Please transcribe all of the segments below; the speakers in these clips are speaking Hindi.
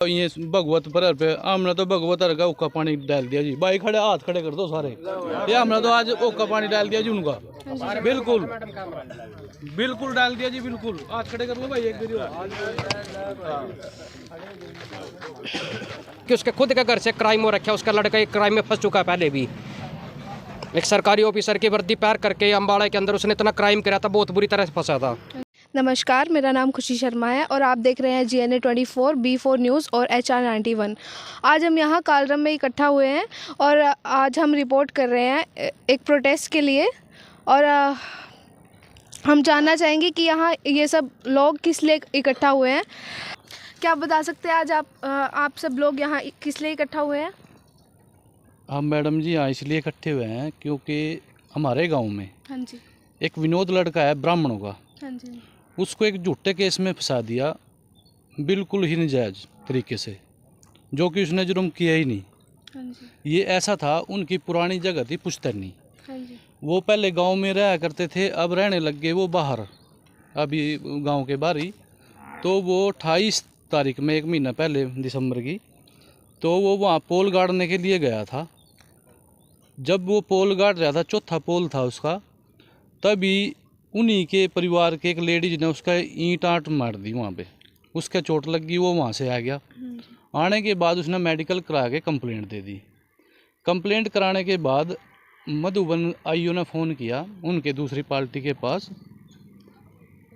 ये भगवत पर पे हमने तो भगवत का ओका पानी डाल दिया जी। भाई खड़े हाथ खड़े कर दो सारे। ये हमने तो आज ओका पानी डाल दिया जी उनका। बिल्कुल बिल्कुल डाल दिया जी, बिल्कुल। हाथ खड़े कर लो भाई एक वीडियो। कि उसके खुद के घर से क्राइम हो रखा है, उसका लड़का एक क्राइम में फंस चुका है पहले भी। एक सरकारी ऑफिसर की वर्दी पैर करके अम्बाड़ा के अंदर उसने इतना क्राइम करा था, बहुत बुरी तरह से फंसा था। नमस्कार, मेरा नाम खुशी शर्मा है और आप देख रहे हैं GNA 24, B4 न्यूज़ और HR 91। आज हम यहाँ कालरम में इकट्ठा हुए हैं और आज हम रिपोर्ट कर रहे हैं एक प्रोटेस्ट के लिए। और हम जानना चाहेंगे कि यहाँ ये सब लोग किस लिए इकट्ठा हुए हैं। क्या आप बता सकते हैं आज आप सब लोग यहाँ किस लिए इकट्ठा हुए हैं? हम मैडम जी यहाँ इसलिए इकट्ठे हुए हैं क्योंकि हमारे गांव में हाँ जी। एक विनोद लड़का है ब्राह्मणों का। हाँ जी। उसको एक झूठे केस में फंसा दिया, बिल्कुल ही नाजायज तरीके से, जो कि उसने जुर्म किया ही नहीं। हाँ जी। ये ऐसा था, उनकी पुरानी जगह थी पुश्तैनी। हाँ जी। वो पहले गांव में रहा करते थे, अब रहने लग गए वो बाहर, अभी गांव के बाहर ही। तो वो 28 तारीख में, एक महीना पहले दिसंबर की, तो वो वहाँ पोल गाड़ने के लिए गया था। जब वो पोल गाड़ रहा था, चौथा पोल था उसका, तभी उन्हीं के परिवार के एक लेडीज ने उसका ईंट आंट मार दी वहाँ पे। उसके चोट लग गई, वो वहाँ से आ गया। आने के बाद उसने मेडिकल करा के कंप्लेंट दे दी। कंप्लेंट कराने के बाद मधुबन आईओ ने फ़ोन किया उनके दूसरी पार्टी के पास,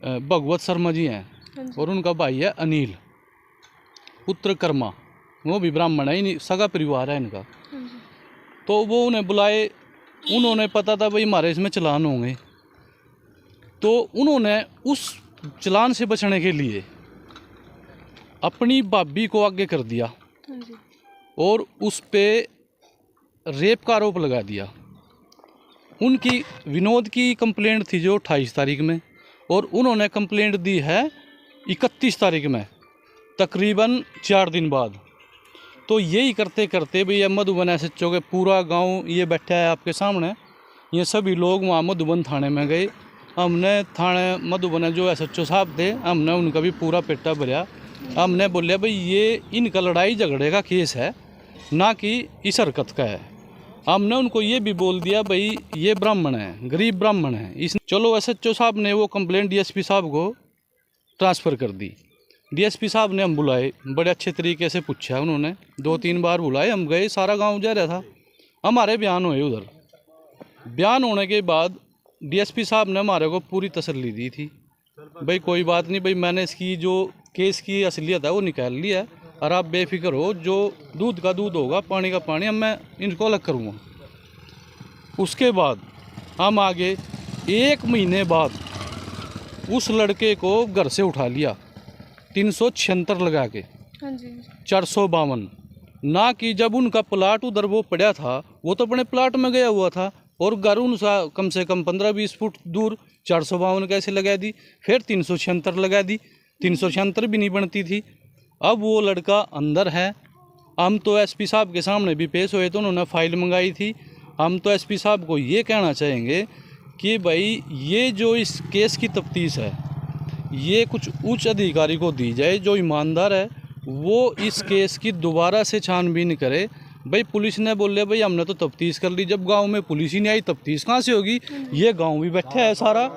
भगवत शर्मा जी हैं और उनका भाई है अनिल पुत्र कर्मा, वो भी ब्राह्मण है, नहीं सगा परिवार है इनका। तो वो उन्हें बुलाए। उन्होंने पता था भाई हमारे इसमें चलान होंगे, तो उन्होंने उस चलान से बचने के लिए अपनी भाभी को आगे कर दिया और उस पे रेप का आरोप लगा दिया। उनकी विनोद की कंप्लेंट थी जो 28 तारीख में, और उन्होंने कंप्लेंट दी है 31 तारीख में, तकरीबन 4 दिन बाद। तो यही करते करते भैया मधुबन SHO के पूरा गांव ये बैठा है आपके सामने, ये सभी लोग वहाँ मधुबन थाने में गए। हमने थाने मधुबन जो SHO साहब थे, हमने उनका भी पूरा पेटा भरा। हमने बोलिया भाई ये इनका लड़ाई झगड़े का केस है, ना कि इस हरकत का है। हमने उनको ये भी बोल दिया भाई ये ब्राह्मण है, गरीब ब्राह्मण है। इस चलो SHO साहब ने वो कंप्लेंट DSP साहब को ट्रांसफ़र कर दी। DSP साहब ने हम बुलाए, बड़े अच्छे तरीके से पूछा उन्होंने, 2-3 बार बुलाए। हम गए, सारा गांव जा रहा था, हमारे बयान हुए उधर। बयान होने के बाद DSP साहब ने हमारे को पूरी तसल्ली दी थी, भाई कोई बात नहीं भाई, मैंने इसकी जो केस की असलियत है वो निकाल लिया है और आप बेफिक्र हो, जो दूध का दूध होगा, पानी का पानी, अब मैं इनको अलग करूँगा। उसके बाद हम आगे 1 महीने बाद उस लड़के को घर से उठा लिया 376 लगा के। हाँ जी। 452, ना कि जब उनका प्लाट उधर वो पड़ा था, वो तो अपने प्लाट में गया हुआ था, और घर उनसा कम से कम 15-20 फुट दूर 452 कैसे लगा दी, फिर 376 लगा दी। 376 भी नहीं बनती थी। अब वो लड़का अंदर है। हम तो SP साहब के सामने भी पेश हुए, तो उन्होंने फाइल मंगाई थी। हम तो SP साहब को ये कहना चाहेंगे कि भाई ये जो इस केस की तफ्तीश है, ये कुछ उच्च अधिकारी को दी जाए जो ईमानदार है, वो इस केस की दोबारा से छानबीन करे। भाई पुलिस ने बोले भाई हमने तो तफ्तीश कर ली, जब गांव में पुलिस ही नहीं आई, तफ्तीश कहाँ से होगी? ये गांव भी बैठा है सारा,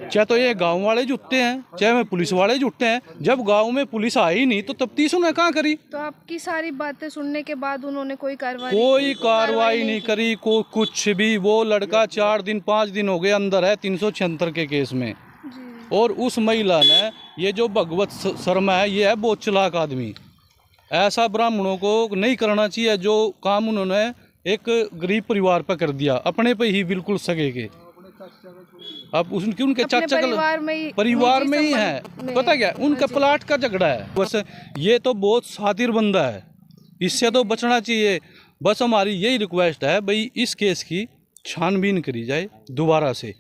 चाहे तो ये गांव वाले जुटते हैं, चाहे मैं पुलिस वाले जुटते हैं। जब गांव में पुलिस आई ही नहीं तो तफ्तीश उन्हें कहाँ करी? तो आपकी सारी बातें सुनने के बाद उन्होंने कोई कार्रवाई नहीं करी, कुछ भी। वो लड़का 4 दिन 5 दिन हो गए अंदर है 376 के केस में। और उस महिला ने, ये जो भगवत शर्मा है, ये है बहुत चालाक आदमी। ऐसा ब्राह्मणों को नहीं करना चाहिए जो काम उन्होंने एक गरीब परिवार पर कर दिया, अपने पे ही बिल्कुल सगे के। अब उनके चाचा परिवार में ही है, पता क्या उनका प्लाट का झगड़ा है बस। ये तो बहुत शातिर बंदा है, इससे तो बचना चाहिए। बस हमारी यही रिक्वेस्ट है भाई इस केस की छानबीन करी जाए दोबारा से।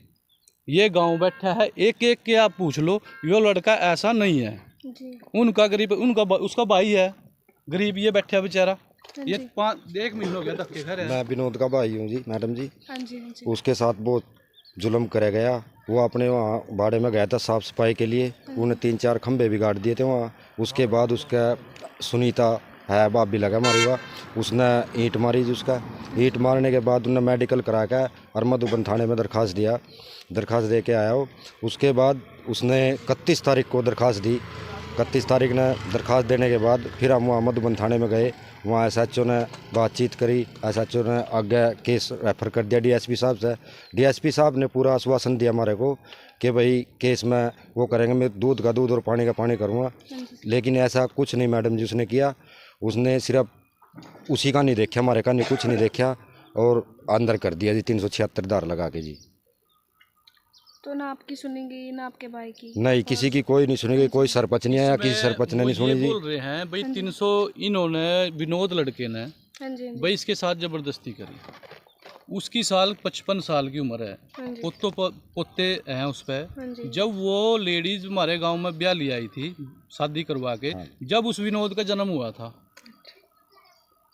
ये गांव बैठा है, एक एक के आप पूछ लो, यो लड़का ऐसा नहीं है जी। उनका गरीब, उसका भाई है गरीब, ये बैठा है बेचारा। ये 1 महीना हो गया धक्के खा रहा है। मैं विनोद का भाई हूँ जी मैडम जी। हाँ जी, हाँ जी। उसके साथ बहुत जुल्म करा गया। वो अपने वहाँ बाड़े में गया था साफ़ सफाई के लिए, उन्हें 3-4 खंभे भी गाड़ दिए थे वहाँ। उसके बाद उसका सुनीता है, भाभी लगा मारी हुआ, उसने ईंट मारी जी। उसका ईंट मारने के बाद उन्हें मेडिकल करा के और मधुबन थाने में दरखास्त दे के आया हो। उसके बाद उसने 31 तारीख को दरखास्त दी। 31 तारीख ने दरखास्त देने के बाद फिर हम वहाँ मधुबन थाने में गए। वहाँ SHO ने बातचीत करी। SHO ने आगे केस रेफर कर दिया DSP साहब से। DSP साहब ने पूरा आश्वासन दिया हमारे को कि भाई केस में वो करेंगे, मैं दूध का दूध और पानी का पानी करूँगा। लेकिन ऐसा कुछ नहीं मैडम जी उसने किया। उसने सिर्फ उसी का नहीं देखा, हमारे का नहीं, कुछ नहीं देखा और अंदर कर दिया जी 376 धार लगा के जी। तो ना आपकी सुनेंगे ना आपके भाई की? नहीं, किसी की कोई नहीं सुनेगी। कोई सरपंच नहीं आया, किसी सरपंच ने नहीं सुनी जी। बोल रहे हैं भाई 300 इन्होंने विनोद लड़के ने भाई इसके साथ जबरदस्ती करी। उसकी साल 55 साल की उम्र है, पोते हैं उस पर। जब वो लेडीज हमारे गांव में ब्याह ले आई थी शादी करवा के, जब उस विनोद का जन्म हुआ था।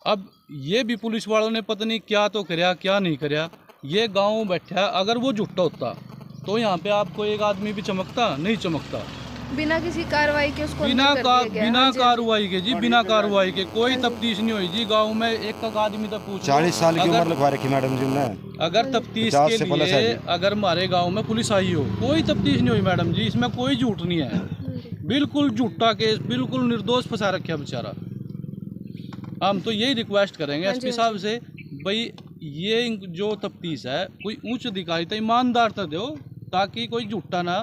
अब ये भी पुलिस वालों ने पता नहीं क्या तो करया क्या नहीं करया, ये गांव बैठा। अगर वो झूठा होता तो यहाँ पे आपको एक आदमी भी चमकता नहीं चमकता। बिना किसी कार्रवाई के उसको बिना कार्रवाई के जी, बिना कार्रवाई के कोई तफ्तीश नहीं हुई जी। गांव में एक आदमी तो पूछ 40 साल की उम्र लिखवा रखी मैडम जी ने। अगर तफ्तीश के लिए अगर हमारे गांव में पुलिस आई हो, कोई तफ्तीश नहीं हुई मैडम जी। इसमें कोई झूठ नहीं है, बिल्कुल झूठा केस, बिल्कुल निर्दोष फंसा रखा बेचारा। हम तो यही रिक्वेस्ट करेंगे SP साहब से, भाई ये जो तफ्तीश है कोई उच्च अधिकारी तो ईमानदार तो दो, ताकि कोई झूठा ना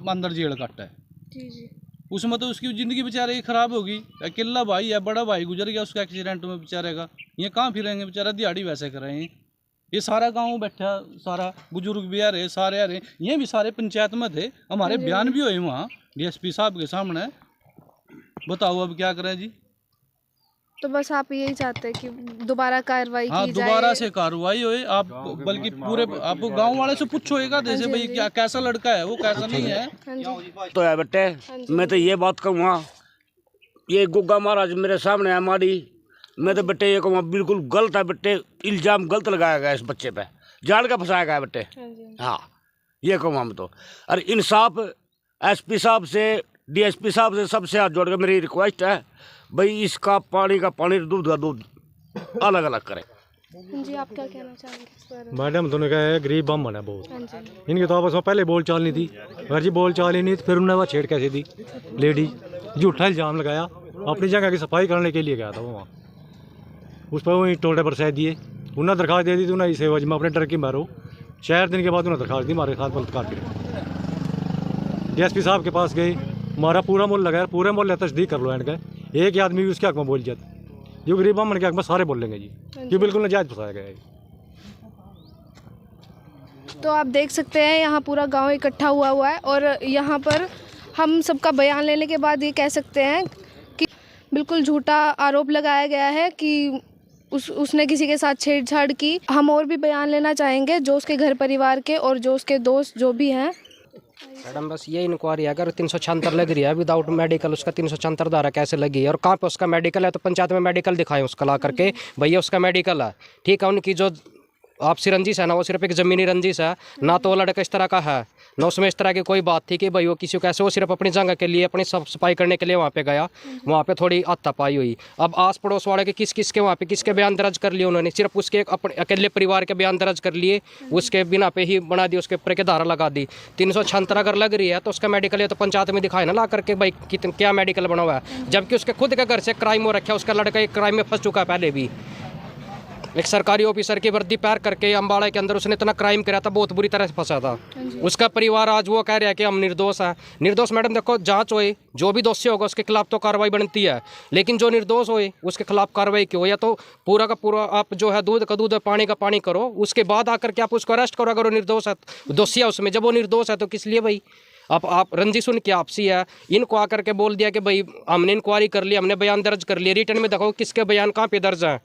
अंदर जेल काटे। जी। उसमें तो उसकी ज़िंदगी बेचारे की ख़राब होगी। अकेला भाई है, बड़ा भाई गुजर गया उसका एक्सीडेंट में बेचारे का। ये कहाँ फिरेंगे बेचारा, दिहाड़ी वैसे कर रहे हैं। ये सारा गांव बैठा, सारा बुजुर्ग भी आ रहे, सारे आ रहे। ये भी सारे पंचायत में थे, हमारे बयान भी हुए वहाँ DSP साहब के सामने। बताओ अब क्या करें जी। तो बस आप यही चाहते हैं कि दोबारा कार्रवाई की जाए? दोबारा से कार्रवाई होए। आप बल्कि पूरे आप गांव वाले से पूछोएगा जैसे भाई क्या कैसा लड़का है वो, कैसा नहीं है। तो है बेटे, मैं तो ये बात कहूँगा, ये गुग्गा महाराज मेरे सामने है हमारी, मैं तो बेटे ये कहूँगा बिल्कुल गलत है बेटे। इल्ज़ाम गलत लगाया गया इस बच्चे पे, जान का फंसाया गया बेटे। हाँ, ये कहूँगा हम तो। और इंसाफ SP साहब से, DSP साहब से, सबसे हाथ जोड़ के मेरी रिक्वेस्ट है, भाई इसका पानी का पानी, दूध का दूध अलग अलग करें। जी, आप क्या कहना चाहेंगे इस बारे में? मैडम दोनों का है, गरीब ब्राह्मण है बहुत। इनके तो आपस में पहले बोल चाल नहीं थी, अगर जी बोल चाल ही नहीं, फिर उन्होंने वह छेड़ कैसे दी। लेडीज झूठा इल्ज़ाम लगाया, अपनी जगह की सफाई करने के लिए गया था वो वहाँ, उस पर वही टोले पर सह दिए। उन्हें दरखास्त दे दी थी, उन्हें इसे वजह में अपने डर की मारो। 4 दिन के बाद उन्हें दरखास्त दी, हमारे साथ बलात्कार किया। DSP साहब के पास गए, हमारा पूरा मोल लगाया, पूरे मोल तस्दीक कर लो। एंड का एक आदमी भी उसके हक में बोल जाता, जो गरीब ब्राह्मण के हक में सारे बोल लेंगे जी, ये बिल्कुल नाजायज फंसाया गया है। तो आप देख सकते हैं यहाँ पूरा गांव इकट्ठा हुआ है और यहाँ पर हम सबका बयान लेने के बाद ये कह सकते हैं कि बिल्कुल झूठा आरोप लगाया गया है कि उसने किसी के साथ छेड़छाड़ की। हम और भी बयान लेना चाहेंगे, जो उसके घर परिवार के और जो उसके दोस्त जो भी हैं। मैडम बस ये इंक्वायरी है, अगर 376 लग रही है विदाउट मेडिकल, उसका 376 धारा कैसे लगी है और कहाँ पे उसका मेडिकल है, तो पंचायत में मेडिकल दिखाएं उसका ला करके, भैया उसका मेडिकल है। ठीक है, उनकी जो आपसी रंजिश है ना, वो सिर्फ एक ज़मीनी रंजिश है ना, तो वो लड़का इस तरह का है ना, उसमें इस तरह की कोई बात थी कि भाई वो किसी को कैसे, वो सिर्फ अपनी जगह के लिए, अपनी सफाई करने के लिए वहाँ पे गया। वहाँ पे थोड़ी हाथापाई हुई। अब आस पड़ोस वाले के किस के वहाँ पे किसके बयान दर्ज कर लिए उन्होंने, सिर्फ उसके अपने अकेले परिवार के बयान दर्ज कर लिए, उसके बिना पे ही बना दी, उसके ऊपर के धारा लगा दी। 376 अगर लग रही है तो उसका मेडिकल है तो पंचायत में दिखाए ना ला करके भाई क्या मेडिकल बना हुआ है, जबकि उसके खुद के घर से क्राइम हो रखा है। उसका लड़का एक क्राइम में फंस चुका है पहले भी, एक सरकारी ऑफिसर की वर्दी पैर करके अम्बाड़ा के अंदर उसने इतना क्राइम करा था, बहुत बुरी तरह से फंसा था। उसका परिवार आज वो कह रहा है कि हम निर्दोष हैं। निर्दोष मैडम देखो, जांच होए, जो भी दोषी होगा उसके खिलाफ तो कार्रवाई बनती है, लेकिन जो निर्दोष होए उसके खिलाफ कार्रवाई क्यों? या तो पूरा का पूरा आप जो है दूध का दूध पानी का पानी करो, उसके बाद आकर के आप उसको अरेस्ट करो अगर वो निर्दोष है, दोषी है उसमें। जब वो निर्दोष है तो किस लिए भाई आप रंजिश उनकी आपसी है। इनको आकर के बोल दिया कि भाई हमने इंक्वायरी कर ली, हमने बयान दर्ज कर लिया, रिटर्न में देखो किसके बयान कहाँ पे दर्ज है।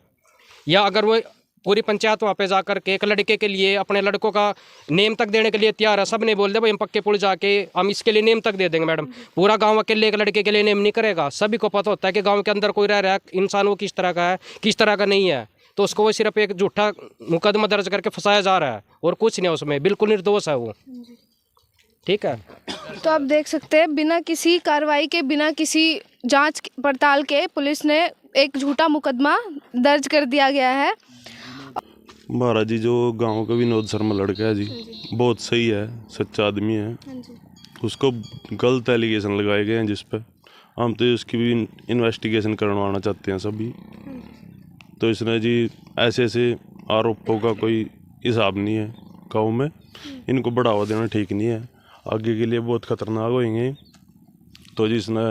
या अगर वो पूरी पंचायत वहाँ पे जाकर के एक लड़के के लिए, अपने लड़कों का नेम तक देने के लिए तैयार है, सब ने बोल दिया भाई हम पक्के पुल जाके हम इसके लिए नेम तक दे देंगे। मैडम पूरा गांव अकेले एक लड़के के लिए नेम नहीं करेगा, सभी को पता होता है कि गांव के अंदर कोई रह रहा है इंसान, वो किस तरह का है किस तरह का नहीं है, तो उसको वो सिर्फ एक झूठा मुकदमा दर्ज करके फंसाया जा रहा है और कुछ नहीं, उसमें बिल्कुल निर्दोष है वो। ठीक है। तो आप देख सकते हैं बिना किसी कार्रवाई के, बिना किसी जांच पड़ताल के पुलिस ने एक झूठा मुकदमा दर्ज कर दिया गया है। महाराज जी जो गांव का विनोद शर्मा लड़का है जी, बहुत सही है, सच्चा आदमी है। उसको गलत एलिगेशन लगाए गए हैं जिस पे हम तो उसकी भी इन्वेस्टिगेशन करवाना चाहते हैं सभी। तो इसने जी ऐसे ऐसे आरोपों का कोई हिसाब नहीं है गाँव में, इनको बढ़ावा देना ठीक नहीं है, आगे के लिए बहुत खतरनाक होंगे। तो जी इसने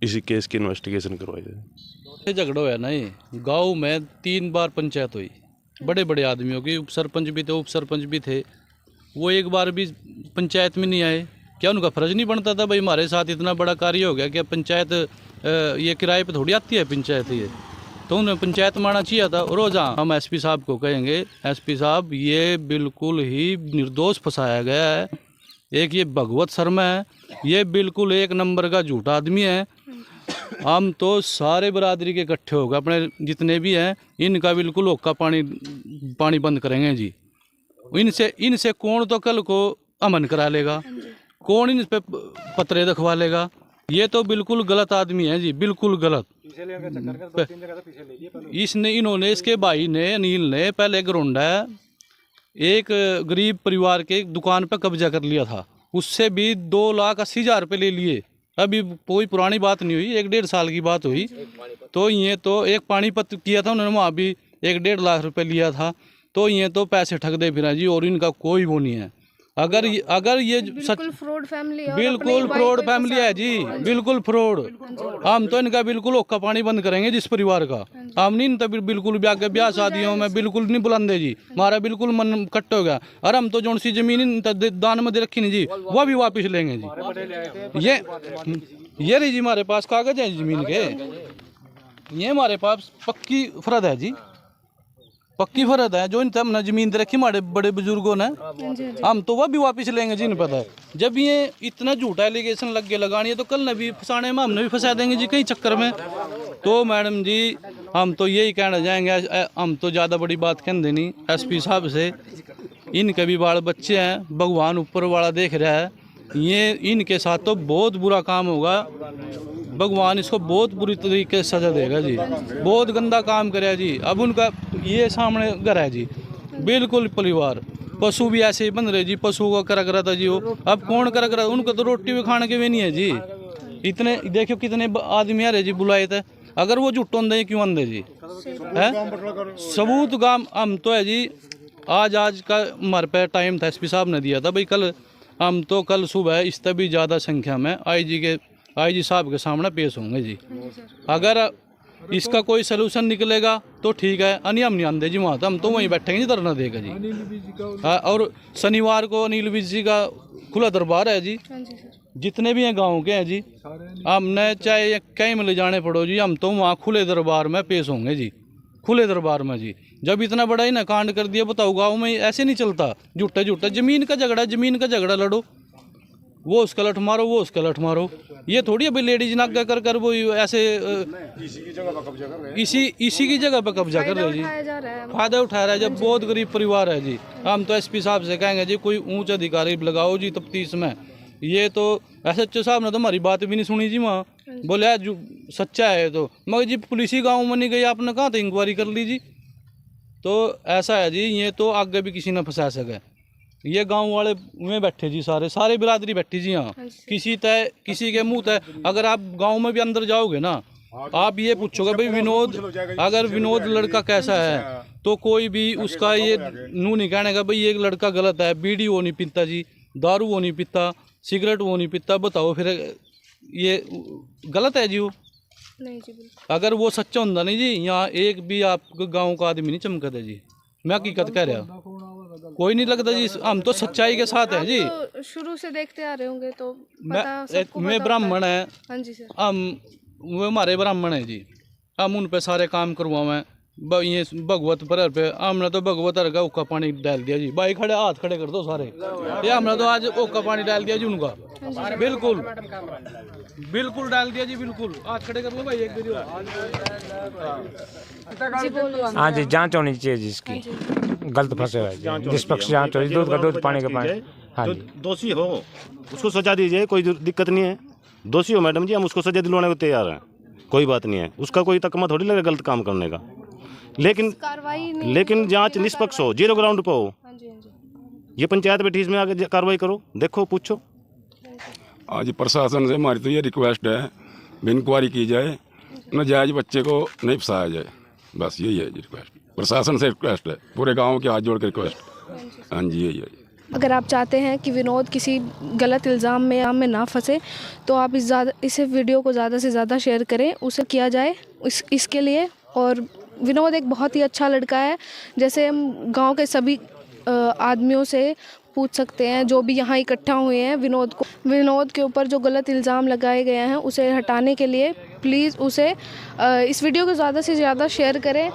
इसी केस की इन्वेस्टिगेशन करवाई जाए। झगड़ा हुआ ना, ये गाँव में 3 बार पंचायत हुई, बड़े बड़े आदमियों की, उप सरपंच भी थे, उप सरपंच भी थे, वो एक बार भी पंचायत में नहीं आए। क्या उनका फर्ज नहीं बनता था भाई हमारे साथ इतना बड़ा कार्य हो गया, क्या पंचायत ये किराए पे थोड़ी आती है पंचायत, ये तो उन्हें पंचायत माना चाहिए था। रोज़ हम एसपी साहब को कहेंगे, एसपी साहब ये बिल्कुल ही निर्दोष फंसाया गया है। एक ये भगवत शर्मा है, ये बिल्कुल 1 नंबर का झूठा आदमी है। हम तो सारे बरादरी के इकट्ठे होकर अपने जितने भी हैं इनका बिल्कुल होक्का पानी बंद करेंगे जी। इनसे कौन तो कल को अमन करा लेगा, कौन इन पे पत्रे दिखवा लेगा। ये तो बिल्कुल गलत आदमी है जी, बिल्कुल गलत। इन्होंने इसके भाई ने, अनिल ने, पहले ग्रोंडा एक गरीब परिवार के दुकान पर कब्जा कर लिया था, उससे भी 2,80,000 रुपये ले लिए। अभी कोई पुरानी बात नहीं हुई, 1-1.5 साल की बात हुई। तो ये तो एक पानीपत किया था उन्होंने, वहाँ भी 1-1.5 लाख रुपये लिया था। तो ये तो पैसे ठग दे फिर जी, और इनका कोई वो नहीं है। अगर ये बिल्कुल फ्रॉड फैमिली है, बिल्कुल फ्रॉड फैमिली है जी, बिल्कुल फ्रॉड। हम तो इनका बिल्कुल होक्का पानी बंद करेंगे जिस परिवार का। हम नहीं तो बिल्कुल भी आगे ब्याह शादियों में बिल्कुल नहीं बुलाते जी, हमारा बिल्कुल मन कट हो गया। और हम तो जो सी जमीन दान में दे रखी नहीं जी, वो भी वापस लेंगे जी। ये रही जी हमारे पास कागज है जमीन के, ये हमारे पास पक्की फर्द है जी, पक्की फर्द है जो इन हमने जमीन दे रखी हमारे बड़े बुजुर्गों ने, हम तो वह भी वापस लेंगे जी। नहीं पता है जब ये इतना झूठा एलिगेशन लग के लगानी है तो कल न भी फंसाने में हमने भी फंसा देंगे जी कई चक्कर में। तो मैडम जी हम तो यही कहना चाहेंगे, हम तो ज़्यादा बड़ी बात कहते नहीं एसपी साहब से, इनके भी बाल बच्चे हैं, भगवान ऊपर वाला देख रहा है। ये इनके साथ तो बहुत बुरा काम होगा, भगवान इसको बहुत बुरी तरीके से सजा देगा जी, बहुत गंदा काम करे जी। अब उनका ये सामने घर है जी, बिल्कुल परिवार, पशु भी ऐसे ही बन रहे जी, पशु को कर रहा था जी वो। अब कौन कर रहा, उनको तो रोटी भी खाने के भी नहीं है जी। इतने देखियो कितने आदमी आ रहे जी बुलाए थे, अगर वो जुट्टो अंधे क्यों अंधे जी है। सबूत गाम हम तो है जी। आज का हमारे पे टाइम था, एसपी साहब ने दिया था भाई कल, हम तो कल सुबह इससे भी ज़्यादा संख्या में आईजी साहब के सामने पेश होंगे जी। अगर इसका कोई सलूशन निकलेगा तो ठीक है, हम नहीं आंदे जी वहाँ, तो हम तो वहीं बैठेंगे जी, धरना देगा जी। और शनिवार को अनिल विज जी का खुला दरबार है जी, जितने भी हैं गाँव के हैं जी, हमने चाहे कहीं में ले जाने पड़ो जी, हम तो वहाँ खुले दरबार में पेश होंगे जी, खुले दरबार में जी। जब इतना बड़ा ही ना कांड कर दिया, बताओ गाँव में ऐसे नहीं चलता, झूठा जमीन का झगड़ा लड़ो, वो उसका लठ मारो, वो उसका लठ मारो। ये थोड़ी अभी लेडीज नागा कर वो ऐसे इसी की जगह पर कब्जा कर रहे जी, फायदा उठा रहा है। जब बहुत गरीब परिवार है जी, हम तो एसपी साहब से कहेंगे जी कोई ऊंच अधिकारी लगाओ जी तफ्तीश में। ये तो एसएचओ साहब ने तो हमारी बात भी नहीं सुनी जी, वहाँ बोले जो सच्चा है तो, मगर जी पुलिस ही गाँव में नहीं गई, आपने कहाँ तो इंक्वायरी कर ली जी। तो ऐसा है जी, ये तो आगे भी किसी ने फंसा सके। ये गांव वाले में बैठे जी, सारे बिरादरी बैठी जी यहाँ, किसी के मुंह तय। अगर आप गांव में भी अंदर जाओगे ना, आप ये पूछोगे भाई विनोद लड़का कैसा है, तो कोई भी उसका ये नू नहीं कहने का भाई ये लड़का गलत है, बीड़ी वो नहीं पीता जी, दारू वो नहीं पीता, सिगरेट वो नहीं पीता। बताओ फिर ये गलत है जी वो नहीं जी, बिल्कुल। अगर वो सच्चा होता नहीं जी, यहाँ एक भी आपके गाँव का आदमी नहीं चमकता जी, मैं हकीकत कह रहा, कोई नहीं लगता जी। हम तो सच्चाई के साथ हैं जी, तो शुरू से देखते आ रहे होंगे तो पता मैं ब्राह्मण है, हाँ जी सर, वो हमारे ब्राह्मण है जी, हम उन पे सारे काम करवाएं। ये भगवत पर पे हमने तो भगवत का ओका पानी डाल दिया जी, भाई खड़े हाथ खड़े कर दो सारे, ये हमने तो आज ओका पानी डाल दिया जी उनका, बिल्कुल डाल दिया जी, बिल्कुल हाथ खड़े कर लो भाई एक वीडियो। हाँ जी, जांच होनी चाहिए जिसकी गलत फंसे हुए, निष्पक्ष जांच हो, दूध का दूध, पानी का पानी। हाँ जो जी। दोषी हो उसको सजा दीजिए, कोई दिक्कत नहीं है। दोषी हो मैडम जी, हम उसको सजा दिलवाने को तैयार हैं, कोई बात नहीं है। उसका कोई तकमा थोड़ी लगे गलत काम करने का, कार्रवाई नहीं लेकिन जांच निष्पक्ष हो, जीरो ग्राउंड पे हो। हाँ जी, हाँ जी। ये पंचायत बैठी, इसमें आगे कार्रवाई करो, देखो, पूछो। आज प्रशासन से हमारी तो ये रिक्वेस्ट है, इंक्वायरी की जाए, नाजायज बच्चे को नहीं फंसाया जाए, बस यही है रिक्वेस्ट। प्रशासन से रिक्वेस्ट है, पूरे गांव के हाथ जोड़ के रिक्वेस्ट। हाँ जी, यही है। अगर आप चाहते हैं कि विनोद किसी गलत इल्ज़ाम में ना फंसे तो आप इस वीडियो को ज़्यादा से ज़्यादा शेयर करें, उसे किया जाए इसके लिए। और विनोद एक बहुत ही अच्छा लड़का है, जैसे हम गांव के सभी आदमियों से पूछ सकते हैं जो भी यहाँ इकट्ठा हुए हैं। विनोद के ऊपर जो गलत इल्ज़ाम लगाए गए हैं उसे हटाने के लिए प्लीज़ उसे इस वीडियो को ज़्यादा से ज़्यादा शेयर करें।